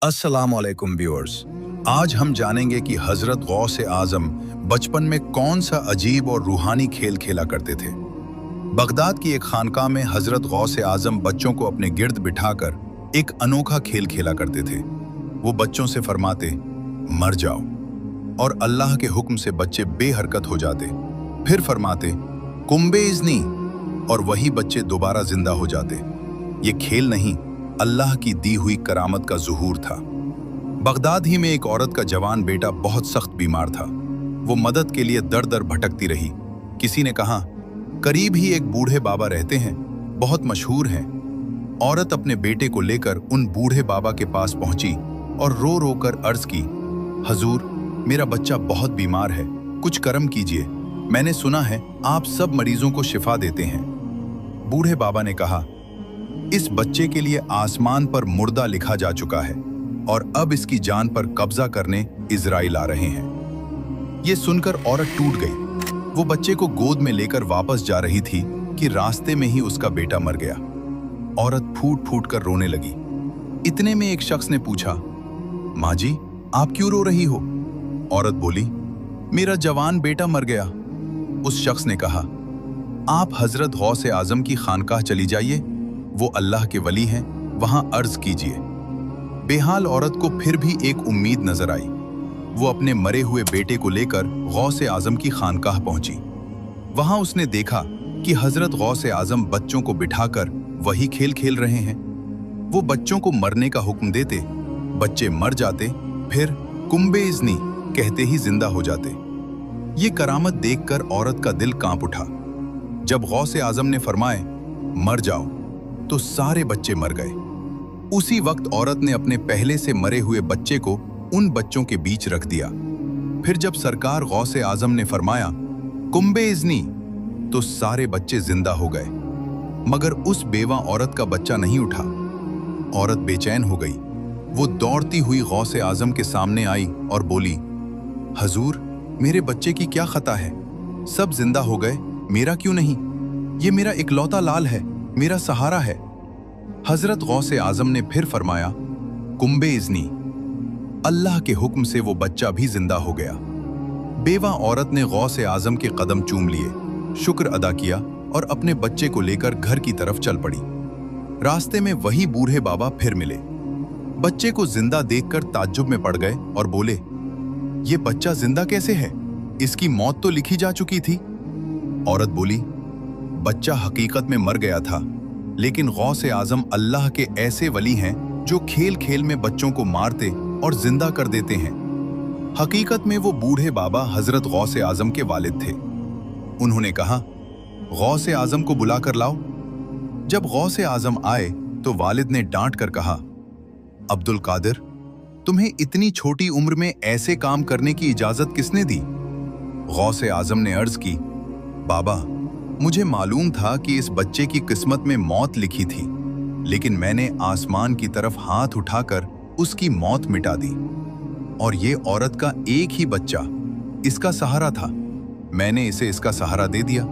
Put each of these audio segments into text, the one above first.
अस्सलाम वालेकुम व्यूअर्स। आज हम जानेंगे कि हजरत गौस आजम बचपन में कौन सा अजीब और रूहानी खेल खेला करते थे। बगदाद की एक खानकाह में हजरत गौस आजम बच्चों को अपने गिर्द बिठाकर एक अनोखा खेल खेला करते थे। वो बच्चों से फरमाते, मर जाओ, और अल्लाह के हुक्म से बच्चे बेहरकत हो जाते। फिर फरमाते, कुंबे इज़नी, और वही बच्चे दोबारा जिंदा हो जाते। ये खेल नहीं, अल्लाह की दी हुई करामत का ज़ुहूर था। बगदाद ही में एक औरत का जवान बेटा बहुत सख्त बीमार था। वो मदद के लिए दर दर भटकती रही। किसी ने कहा, करीब ही एक बूढ़े बाबा रहते हैं, बहुत मशहूर हैं। औरत अपने बेटे को लेकर उन बूढ़े बाबा के पास पहुंची और रो रो कर अर्ज की, हजूर, मेरा बच्चा बहुत बीमार है, कुछ करम कीजिए। मैंने सुना है आप सब मरीजों को शिफा देते हैं। बूढ़े बाबा ने कहा, इस बच्चे के लिए आसमान पर मुर्दा लिखा जा चुका है और अब इसकी जान पर कब्जा करने इजराइल आ रहे हैं। ये सुनकर औरत टूट गई। वो बच्चे को गोद में लेकर वापस जा रही थी कि रास्ते में ही उसका बेटा मर गया। औरत फूट फूट कर रोने लगी। इतने में एक शख्स ने पूछा, माँ जी, आप क्यों रो रही हो? औरत बोली, मेरा जवान बेटा मर गया। उस शख्स ने कहा, आप हजरत गौस आजम की खानकाह चली जाइए, वो अल्लाह के वली हैं, वहां अर्ज कीजिए। बेहाल औरत को फिर भी एक उम्मीद नजर आई। वो अपने मरे हुए बेटे को लेकर गौस आजम की खानकाह पहुंची। वहां उसने देखा कि हजरत गौस आजम बच्चों को बिठाकर वही खेल खेल रहे हैं। वो बच्चों को मरने का हुक्म देते, बच्चे मर जाते, फिर कुंबे इज़नी कहते ही जिंदा हो जाते। ये करामत देखकर औरत का दिल कांप उठा। जब गौस आजम ने फरमाए, मर जाओ, तो सारे बच्चे मर गए। उसी वक्त औरत ने अपने पहले से मरे हुए बच्चे को उन बच्चों के बीच रख दिया। फिर जब सरकार गौस आजम ने फरमाया, कुंबे इज़नी, तो सारे बच्चे जिंदा हो गए, मगर उस बेवा औरत का बच्चा नहीं उठा। औरत बेचैन हो गई। वो दौड़ती हुई गौस आजम के सामने आई और बोली, हजूर, मेरे बच्चे की क्या खता है? सब जिंदा हो गए, मेरा क्यों नहीं? ये मेरा इकलौता लाल है, मेरा सहारा है। हजरत गौस आजम ने फिर फरमाया, कुंबे इज़नी। अल्लाह के हुक्म से वो बच्चा भी जिंदा हो गया। बेवा औरत ने गौस आजम के कदम चूम लिए, शुक्र अदा किया और अपने बच्चे को लेकर घर की तरफ चल पड़ी। रास्ते में वही बूढ़े बाबा फिर मिले। बच्चे को जिंदा देखकर ताज्जुब में पड़ गए और बोले, ये बच्चा जिंदा कैसे है? इसकी मौत तो लिखी जा चुकी थी। औरत बोली, बच्चा हकीकत में मर गया था, लेकिन गौस आजम अल्लाह के ऐसे वली हैं जो खेल खेल में बच्चों को मारते और जिंदा कर देते हैं। हकीकत में वो बूढ़े बाबा हजरत गौस आजम के वालिद थे। उन्होंने कहा, गौस आजम को बुला कर लाओ। जब गौस आजम आए तो वालिद ने डांट कर कहा, अब्दुल कादिर, तुम्हें इतनी छोटी उम्र में ऐसे काम करने की इजाजत किसने दी? गौस आजम ने अर्ज की, बाबा, मुझे मालूम था कि इस बच्चे की किस्मत में मौत लिखी थी, लेकिन मैंने आसमान की तरफ हाथ उठाकर उसकी मौत मिटा दी। और ये औरत का एक ही बच्चा इसका सहारा था, मैंने इसे इसका सहारा दे दिया।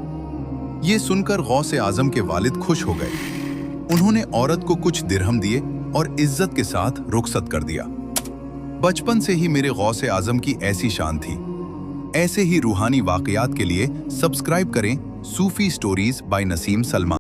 ये सुनकर गौस आजम के वालिद खुश हो गए। उन्होंने औरत को कुछ दिरहम दिए और इज्जत के साथ रुखसत कर दिया। बचपन से ही मेरे गौस आजम की ऐसी शान थी। ऐसे ही रूहानी वाकयात के लिए सब्सक्राइब करें सूफी स्टोरीज बाय नसीम सलमान।